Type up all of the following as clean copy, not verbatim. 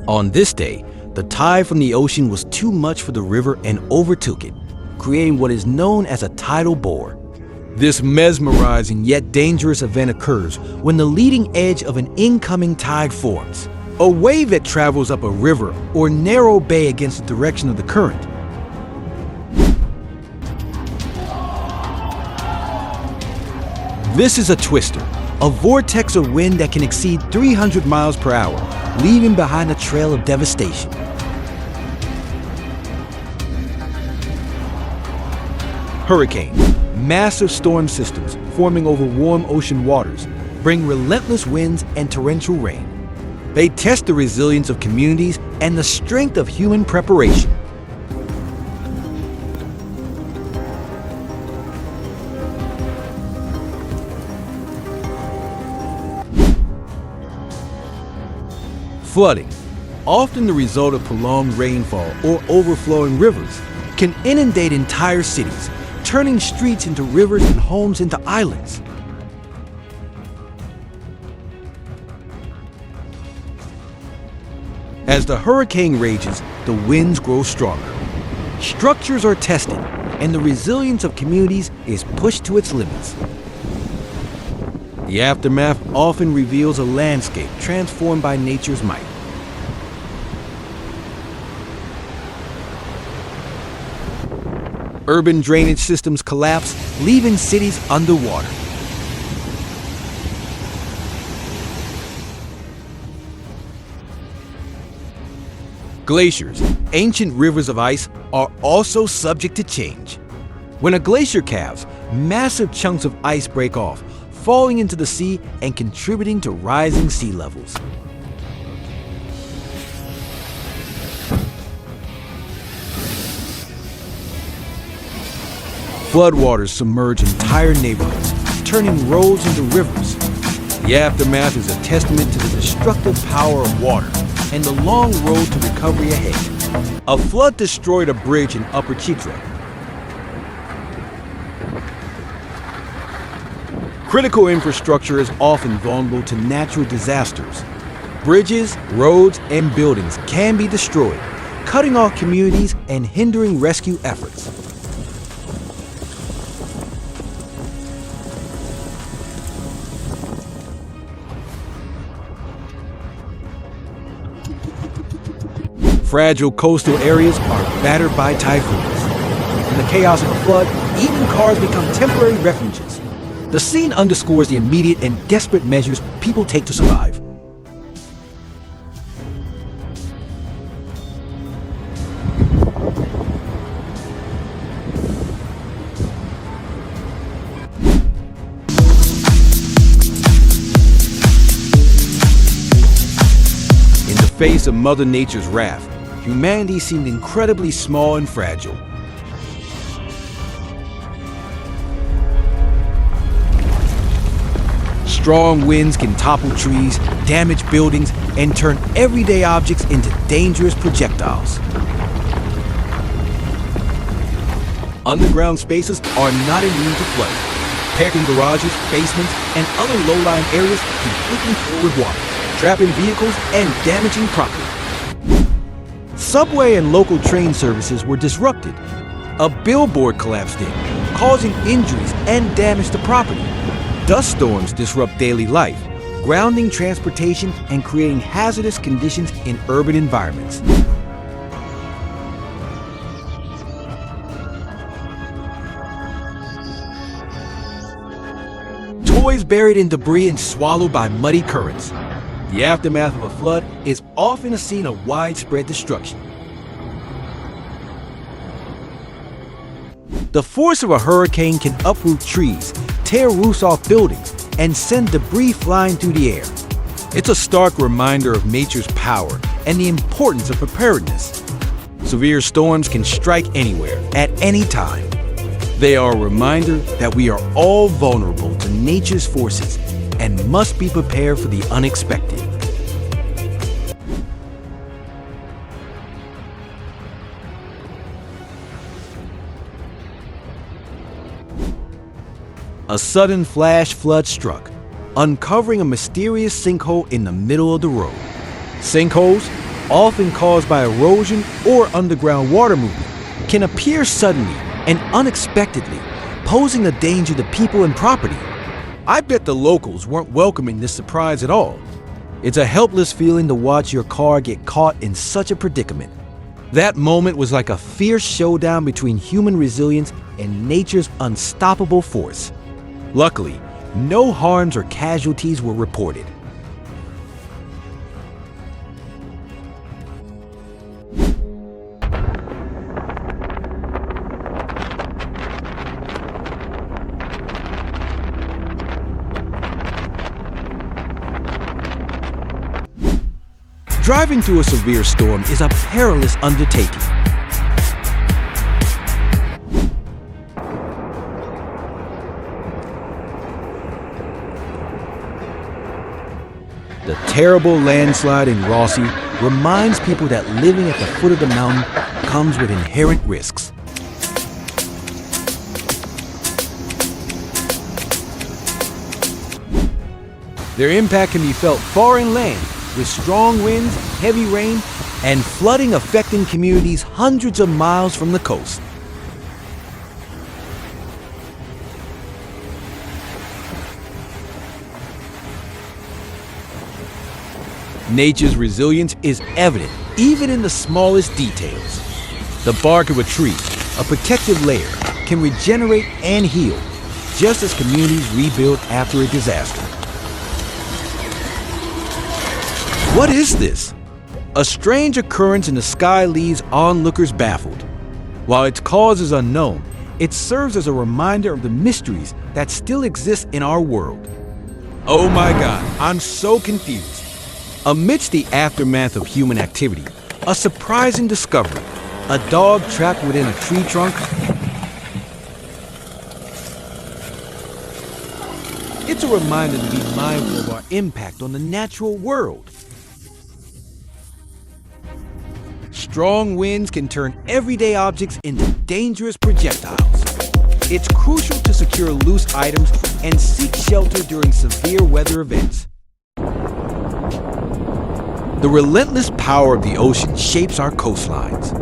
On this day, the tide from the ocean was too much for the river and overtook it, creating what is known as a tidal bore. This mesmerizing yet dangerous event occurs when the leading edge of an incoming tide forms, a wave that travels up a river or narrow bay against the direction of the current. This is a twister, a vortex of wind that can exceed 300 miles per hour, leaving behind a trail of devastation. Hurricane, massive storm systems forming over warm ocean waters, bring relentless winds and torrential rain. They test the resilience of communities and the strength of human preparation. Flooding, often the result of prolonged rainfall or overflowing rivers, can inundate entire cities, turning streets into rivers and homes into islands. As the hurricane rages, the winds grow stronger. Structures are tested, and the resilience of communities is pushed to its limits. The aftermath often reveals a landscape transformed by nature's might. Urban drainage systems collapse, leaving cities underwater. Glaciers, ancient rivers of ice, are also subject to change. When a glacier calves, massive chunks of ice break off, falling into the sea and contributing to rising sea levels. Floodwaters submerge entire neighborhoods, turning roads into rivers. The aftermath is a testament to the destructive power of water and the long road to recovery ahead. A flood destroyed a bridge in Upper Chitra. Critical infrastructure is often vulnerable to natural disasters. Bridges, roads, and buildings can be destroyed, cutting off communities and hindering rescue efforts. Fragile coastal areas are battered by typhoons. In the chaos of a flood, even cars become temporary refuges. The scene underscores the immediate and desperate measures people take to survive. In the face of Mother Nature's wrath, humanity seemed incredibly small and fragile. Strong winds can topple trees, damage buildings, and turn everyday objects into dangerous projectiles. Underground spaces are not immune to flooding. Parking garages, basements, and other low-lying areas completely fill with water, trapping vehicles and damaging property. Subway and local train services were disrupted. A billboard collapsed in, causing injuries and damage to property. Dust storms disrupt daily life, grounding transportation and creating hazardous conditions in urban environments. Toys buried in debris and swallowed by muddy currents. The aftermath of a flood is often a scene of widespread destruction. The force of a hurricane can uproot trees, tear roofs off buildings, and send debris flying through the air. It's a stark reminder of nature's power and the importance of preparedness. Severe storms can strike anywhere, at any time. They are a reminder that we are all vulnerable to nature's forces and must be prepared for the unexpected. A sudden flash flood struck, uncovering a mysterious sinkhole in the middle of the road. Sinkholes, often caused by erosion or underground water movement, can appear suddenly and unexpectedly, posing a danger to people and property. I bet the locals weren't welcoming this surprise at all. It's a helpless feeling to watch your car get caught in such a predicament. That moment was like a fierce showdown between human resilience and nature's unstoppable force. Luckily, no harms or casualties were reported. Driving through a severe storm is a perilous undertaking. The terrible landslide in Rossi reminds people that living at the foot of the mountain comes with inherent risks. Their impact can be felt far inland, with strong winds, heavy rain, and flooding affecting communities hundreds of miles from the coast. Nature's resilience is evident even in the smallest details. The bark of a tree, a protective layer, can regenerate and heal, just as communities rebuild after a disaster. What is this? A strange occurrence in the sky leaves onlookers baffled. While its cause is unknown, it serves as a reminder of the mysteries that still exist in our world. Oh my God, I'm so confused. Amidst the aftermath of human activity, a surprising discovery: a dog trapped within a tree trunk. It's a reminder to be mindful of our impact on the natural world. Strong winds can turn everyday objects into dangerous projectiles. It's crucial to secure loose items and seek shelter during severe weather events. The relentless power of the ocean shapes our coastlines.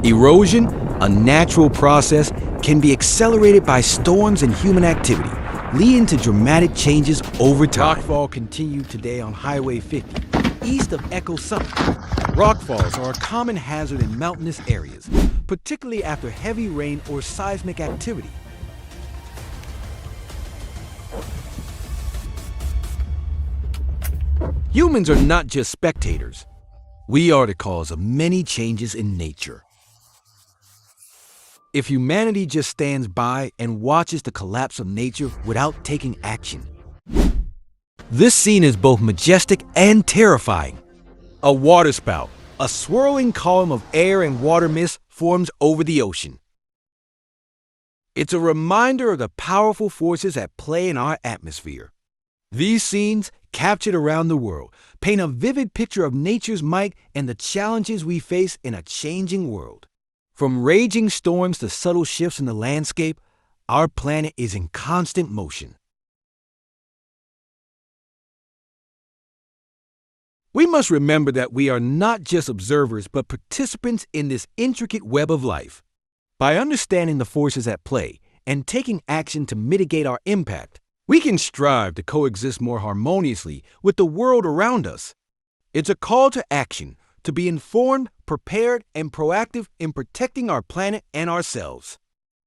Erosion, a natural process, can be accelerated by storms and human activity, leading to dramatic changes over time. Rockfall continued today on Highway 50, east of Echo Summit. Rockfalls are a common hazard in mountainous areas, particularly after heavy rain or seismic activity. Humans are not just spectators. We are the cause of many changes in nature. If humanity just stands by and watches the collapse of nature without taking action, this scene is both majestic and terrifying. A waterspout, a swirling column of air and water mist, forms over the ocean. It's a reminder of the powerful forces at play in our atmosphere. These scenes, captured around the world, paint a vivid picture of nature's might and the challenges we face in a changing world. From raging storms to subtle shifts in the landscape, our planet is in constant motion. We must remember that we are not just observers but participants in this intricate web of life. By understanding the forces at play and taking action to mitigate our impact, we can strive to coexist more harmoniously with the world around us. It's a call to action, to be informed, prepared, and proactive in protecting our planet and ourselves.